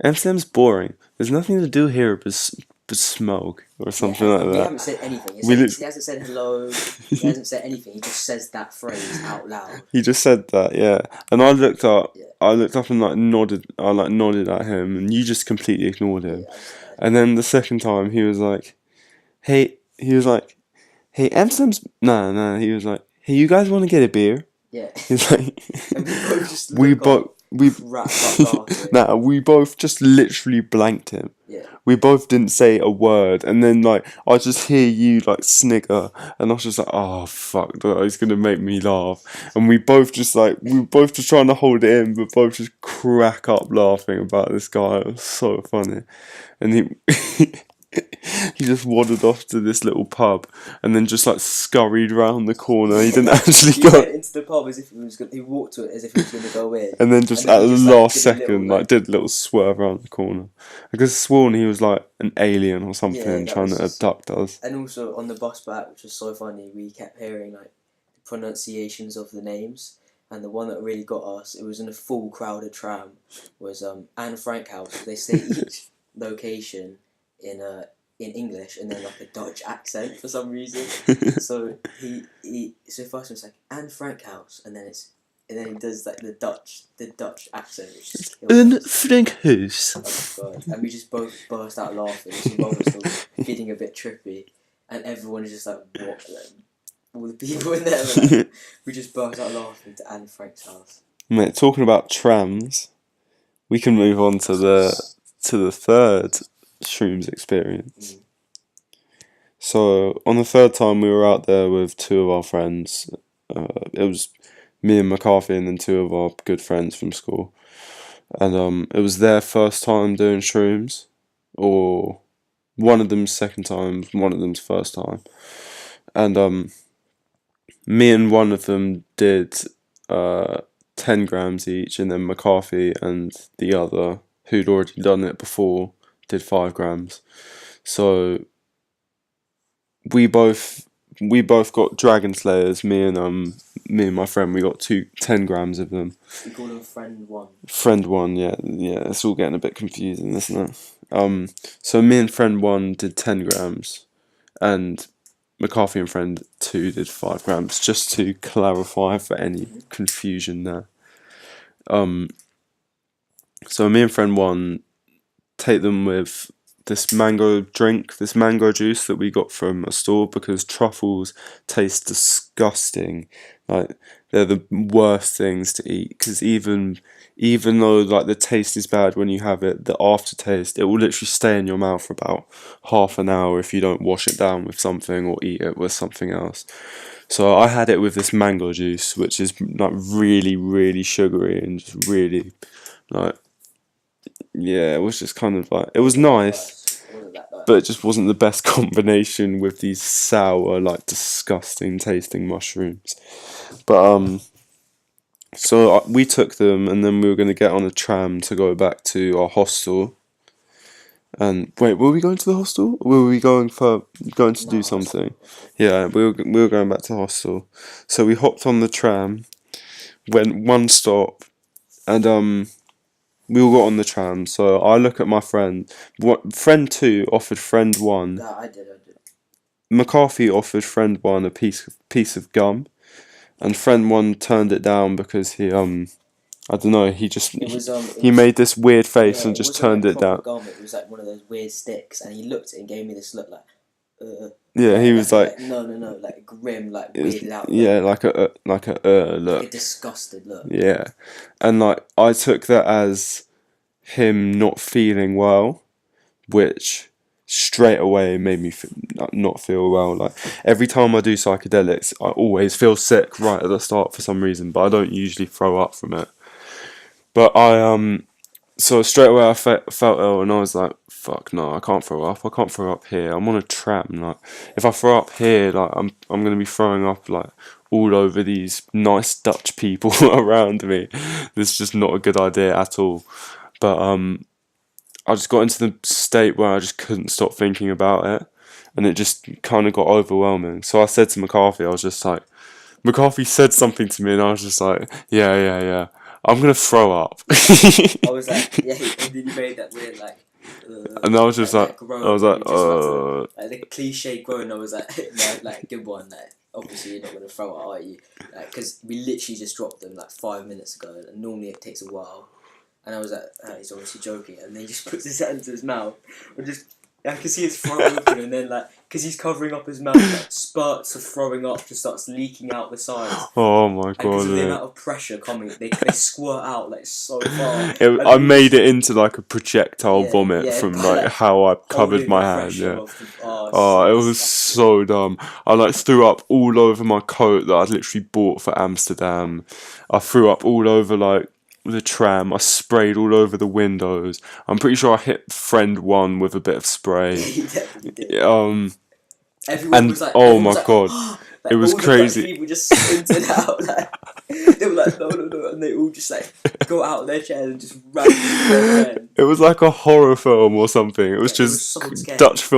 Amsterdam's boring. There's nothing to do here but smoke or something like that. We haven't said anything. He hasn't said hello. He hasn't said anything. He just says that phrase out loud. He just said that, yeah. And I looked up. Yeah. I looked up and like nodded. I like nodded at him, and you just completely ignored him. Yeah, and then the second time, he was like, "Hey," he was like, "Hey, Amsterdam's no." He was like, "Hey, you guys want to get a beer?" Yeah. He's like, and we both just literally blanked him. Yeah. We both didn't say a word, and then like I just hear you like snigger, and I was just like, oh fuck, he's gonna make me laugh. And we both just trying to hold it in, but both just crack up laughing about this guy. It was so funny, and he just wandered off to this little pub and then just like scurried round the corner. He didn't actually go into the pub as if he walked to it as if he was going to go in. And then just at the last second, did a little swerve around the corner. I could have sworn he was like an alien or something trying to abduct us. And also on the bus back, which was so funny, we kept hearing like the pronunciations of the names. And the one that really got us, it was in a full crowded tram, was Anne Frank House. They say each location in English and then like a Dutch accent for some reason. So so first it's like Anne Frank House, and then he does like the Dutch accent, which is Anne Frank House. Oh god! And we just both burst out laughing. So Rob was still feeling a bit trippy, and everyone is just like, what? Like, all the people in there, like, we just burst out laughing to Anne Frank's house. Mate, talking about trams, we can move on to the third shrooms experience. So on the third time we were out there with two of our friends. It was me and McCarthy and then two of our good friends from school, and it was their first time doing shrooms, or one of them's second time, one of them's first time, and me and one of them did 10 grams each, and then McCarthy and the other, who'd already done it before, did 5 grams. So we both got Dragon Slayers. Me and my friend, we got 10 grams of them. We call them friend one. Friend one, yeah. It's all getting a bit confusing, isn't it? So me and friend one did 10 grams, and McCarthy and friend two did 5 grams. Just to clarify for any confusion there. So me and friend one take them with this mango juice that we got from a store, because truffles taste disgusting. Like, they're the worst things to eat, because even though like the taste is bad when you have it, the aftertaste, it will literally stay in your mouth for about half an hour if you don't wash it down with something or eat it with something else. So I had it with this mango juice, which is like really, really sugary and just really like, yeah, it was just kind of like, it was nice. It wasn't that but it just wasn't the best combination with these sour, like disgusting tasting mushrooms. But so we took them, and then we were going to get on a tram to go back to our hostel. And wait, were we going to the hostel? Or were we going to do something? Yeah, we were going back to the hostel. So we hopped on the tram, went one stop, and we all got on the tram. So I look at my friend. Friend 2 offered friend 1. Yeah, I did. McCarthy offered friend 1 a piece of gum, and friend 1 turned it down because he I don't know, he made this weird face and just turned it down. Gum. It was like one of those weird sticks, and he looked at it and gave me this look like. Yeah, he was like no, like grim, like weirded out. Yeah, like a look. Like a disgusted look. Yeah, and like I took that as him not feeling well, which straight away made me not feel well. Like every time I do psychedelics, I always feel sick right at the start for some reason, but I don't usually throw up from it. But so straight away I felt ill, and I was like, fuck no, I can't throw up. I can't throw up here. I'm on a tram. Like if I throw up here, like I'm gonna be throwing up like all over these nice Dutch people around me. This is just not a good idea at all. But I just got into the state where I just couldn't stop thinking about it, and it just kind of got overwhelming. So I said to McCarthy, I was just like, McCarthy said something to me, and I was just like, yeah. I'm gonna throw up. I was like, yeah, and then you made that weird like. And I was just like, like the cliche groan. I was like, no, like good one. Like obviously you're not gonna throw it, are you? Like because we literally just dropped them like 5 minutes ago, and normally it takes a while. And I was like, he's obviously joking, and then he just puts his hand into his mouth, and just I can see his throat open, and then like because he's covering up his mouth, like spurts of throwing up just starts leaking out the sides. Oh my god! And because of the amount of pressure coming, they squirt out like so far. I made it into like a projectile vomit from like how I covered my hand. Yeah. It was so dumb. I like threw up all over my coat that I'd literally bought for Amsterdam. I threw up all over like the tram. I sprayed all over the windows. I'm pretty sure I hit friend 1 with a bit of spray. You definitely did. Everyone was like, oh my god, like, it was all crazy. The people just sprinted out, like they were like no, and they all just like got out of their chairs and just ran into their friend. It was like a horror film or something. It was just Dutch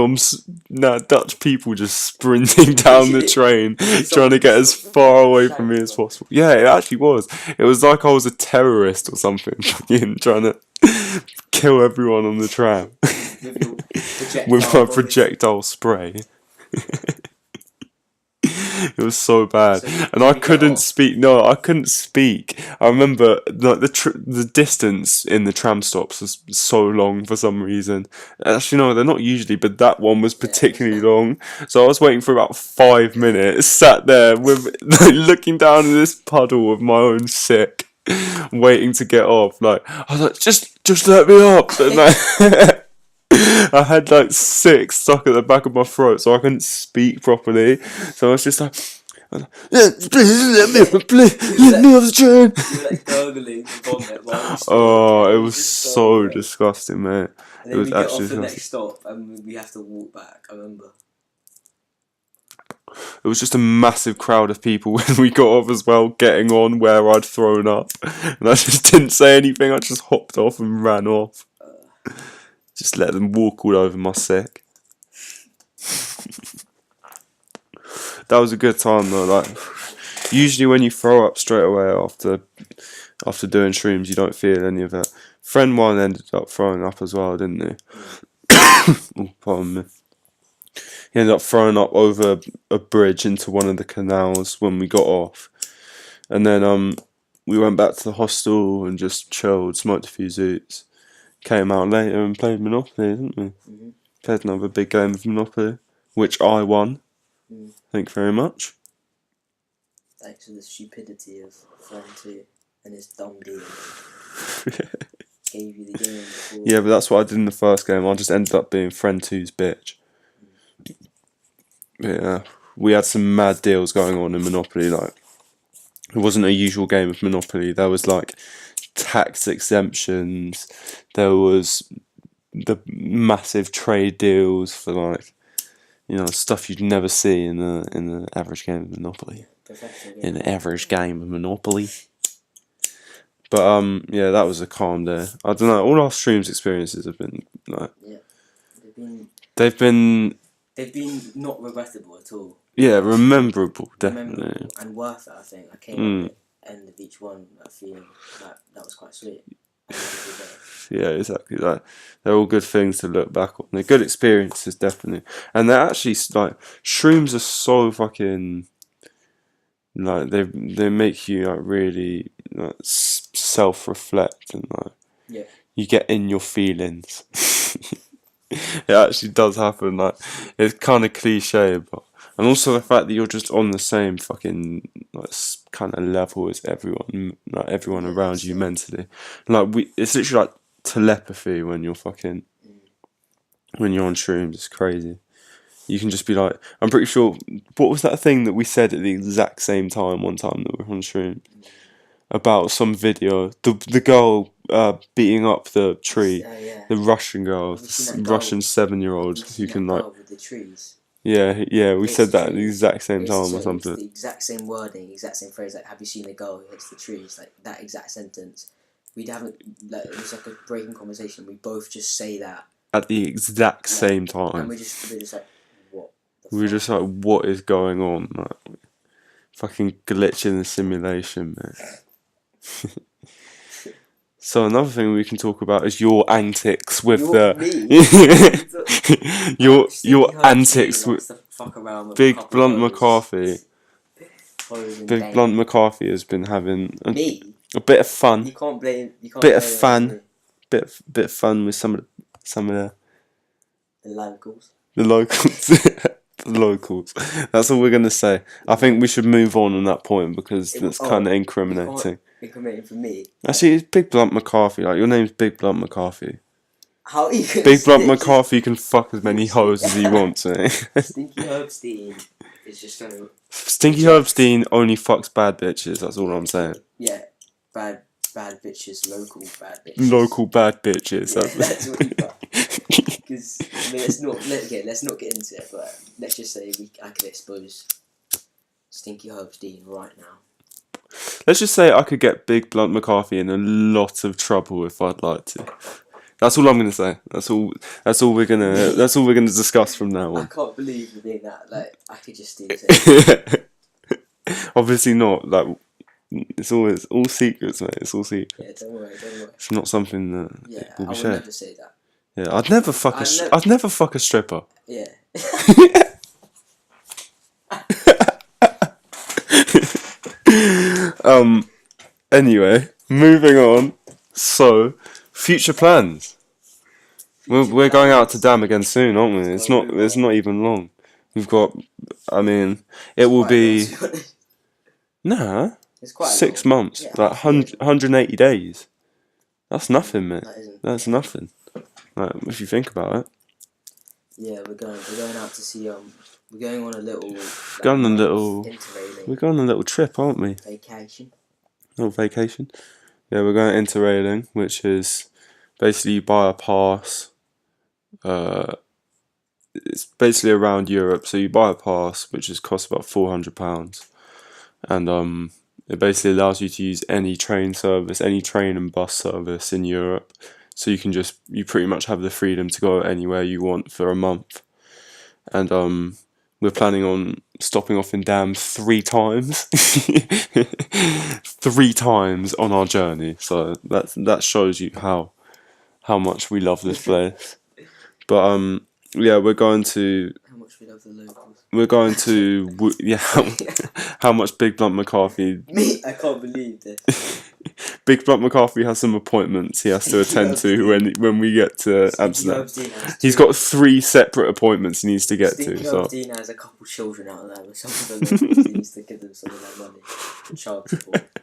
people just sprinting down the train, trying to get as far away from me as possible. Yeah, it actually was. It was like I was a terrorist or something, trying to kill everyone on the tram with my projectile spray. It was so bad, and I couldn't speak. No, I couldn't speak. I remember like the distance in the tram stops was so long for some reason. Actually, no, they're not usually, but that one was particularly long. So I was waiting for about 5 minutes, sat there with like, looking down in this puddle of my own sick, waiting to get off. Like I was like, just let me up. And, like, I had like sick stuck at the back of my throat, so I couldn't speak properly. So I was just like, please let me off the train. You were like gurgling the vomit. Oh, it was so disgusting, mate. And then it was we get actually off the next stop, and we have to walk back. I remember. It was just a massive crowd of people when we got off as well, getting on where I'd thrown up, and I just didn't say anything. I just hopped off and ran off. Just let them walk all over my sick. That was a good time though. Like usually when you throw up straight away after doing shrooms, you don't feel any of it. Friend 1 ended up throwing up as well, didn't he? Oh, pardon me. He ended up throwing up over a bridge into one of the canals when we got off, and then we went back to the hostel and just chilled, smoked a few zoots. Came out later and played Monopoly, didn't we? Mm-hmm. Played another big game of Monopoly, which I won. Thank you very much. Thanks for the stupidity of friend 2 and his dumb deal. Gave you the game before. Yeah, but that's what I did in the first game. I just ended up being friend 2's bitch. Yeah, we had some mad deals going on in Monopoly. Like, it wasn't a usual game of Monopoly. There was like tax exemptions. There was the massive trade deals for like, you know, stuff you'd never see in the average game of Monopoly. In the average game of Monopoly. But yeah, that was a calm day. I don't know. All our streams experiences have been like, they've been not regrettable at all. Yeah, rememberable, definitely. And worth it. I think I came at the end of each one feeling that was quite sweet. Yeah, exactly. Like, they're all good things to look back on. They're good experiences, definitely. And they're actually like, shrooms are so fucking like, they make you like really like self-reflect and like you get in your feelings. It actually does happen. Like, it's kind of cliche, but and also the fact that you're just on the same fucking like kind of level as everyone, like everyone around you mentally. Like it's literally like telepathy when you're fucking when you're on shrooms. It's crazy. You can just be like, I'm pretty sure. What was that thing that we said at the exact same time one time that we were on shrooms? About some video, the girl beating up the tree, the Russian girl, Russian 7-year-old who can like. With the trees. Yeah, we said that at the exact same time or something. The exact same wording, exact same phrase. Like, have you seen the girl who hits the trees? Like that exact sentence. We'd haven't like it was like a breaking conversation. We both just say that at the exact same time. And we're just like, what? We were just like, what is going on? Like, fucking glitch in the simulation, man. So another thing we can talk about is your antics with your antics with Big Blunt McCarthy. Big Blunt McCarthy has been having a bit of fun. You can't blame. Bit of fun with some of the locals. The locals. That's all we're gonna say. I think we should move on that point because that's kind of incriminating. Incriminating for me. Actually, it's Big Blunt McCarthy. Like, your name's Big Blunt McCarthy. How are you gonna Big Blunt McCarthy can fuck as many hoes as he wants. Eh? Stinky Herbstein is just gonna. Stinky Herbstein only fucks bad bitches. That's all I'm saying. Yeah, bad bitches, local bad bitches. Local bad bitches. Yeah, that's what you got. Because I mean, let's not get into it, but let's just say I could expose Stinky Herbstein right now. Let's just say I could get Big Blunt McCarthy in a lot of trouble if I'd like to. That's all I'm gonna say. That's all we're gonna discuss from now on. I can't believe you being that. Like, I could just do it. Obviously not. Like, it's always all secrets, mate. It's all secrets. Yeah, don't worry. It's not something that will be shared. I would never say that. Yeah, I'd never fuck a stripper. Yeah. Anyway, moving on. So, future plans. We're going out to Dam again soon, aren't we? It's not even long. We've got. I mean, it will be. Nah. It's quite 6 months. Yeah, like 180 days. That's nothing, mate. That's nothing. Like, if you think about it. Yeah, we're going out to see we're going on a little. We're going on a little trip, aren't we? Vacation. Little vacation. Yeah, we're going interrailing, which is basically you buy a pass. It's basically around Europe, so you buy a pass, which costs about £400, and it basically allows you to use any train service, any train and bus service in Europe. So you pretty much have the freedom to go anywhere you want for a month. And we're planning on stopping off in Dam 3 times. 3 times on our journey. So that shows you how much we love this place. But yeah, we're going to. How much we love the locals. We're going to how much Big Blunt McCarthy. Me, I can't believe this. Big Blunt McCarthy has some appointments he has to attend to when we get to Amsterdam. He's got 3 separate appointments he needs to get to. So Dean has a couple children out there with some of them. He needs to give them some of that money. Child support.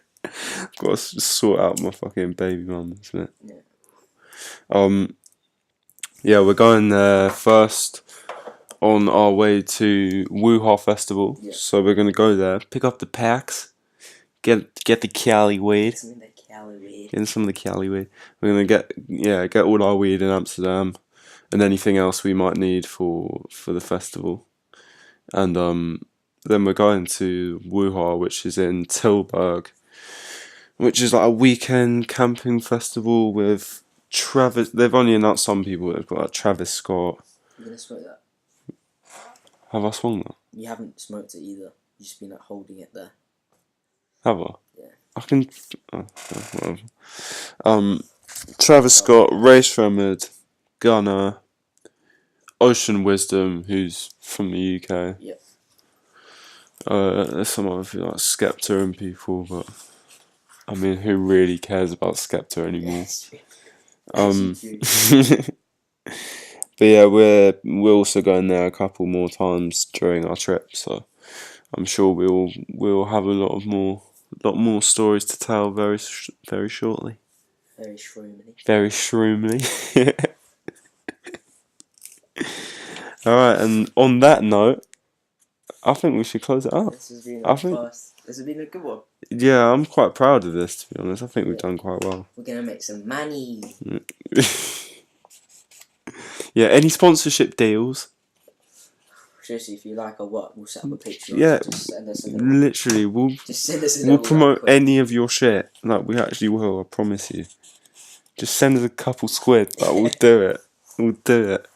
Got to sort out my fucking baby mum, isn't it? Yeah. Yeah, we're going there first on our way to Wuha Festival. Yeah. So we're gonna go there, pick up the packs, get the Cali weed. Cali weed. Getting some of the Cali weed. We're gonna get all our weed in Amsterdam, and anything else we might need for the festival. And then we're going to Wuha, which is in Tilburg, which is like a weekend camping festival with Travis. They've only announced some people. They've got like Travis Scott. You're gonna smoke that? Have I swung that? You haven't smoked it either. You've just been like holding it there. Have I? Yeah. I can. Whatever. Travis Scott, Ray Shremmerd, Gunner, Ocean Wisdom, who's from the UK. Yep. There's some other like Skepta and people, but I mean, who really cares about Skepta anymore? But yeah, we're also going there a couple more times during our trip, so I'm sure we'll have a lot more stories to tell very shortly. Very shroomly. Very shroomly. All right, and on that note, I think we should close it up. This has been This has been a good one. Yeah, I'm quite proud of this, to be honest. I think we've done quite well. We're gonna make some money. Yeah, any sponsorship deals? Seriously, if you like our work, we'll set up a Patreon. Yeah, just send us literally, we'll promote any of your shit. Like, we actually will, I promise you. Just send us a couple squid, but we'll do it. We'll do it.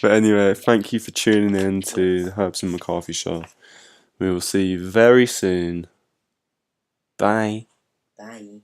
But anyway, thank you for tuning in to the Herbz and McCarthy show. We will see you very soon. Bye. Bye.